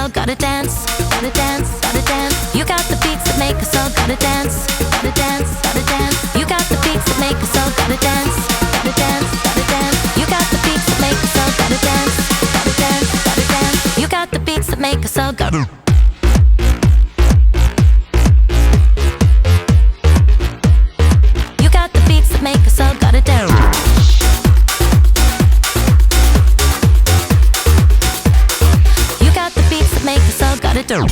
all gotta dance, gotta dance, gotta dance. You got the beats that make us all gotta dance, gotta dance, gotta dance. You got the beats that make us all gotta dance, gotta dance, gotta dance. You got the beats that make us all gotta dance, gotta dance, gotta dance. You got the beats that make us all gotta. You got the beats that make us all gotta dance. You got the beats that make us all gotta do.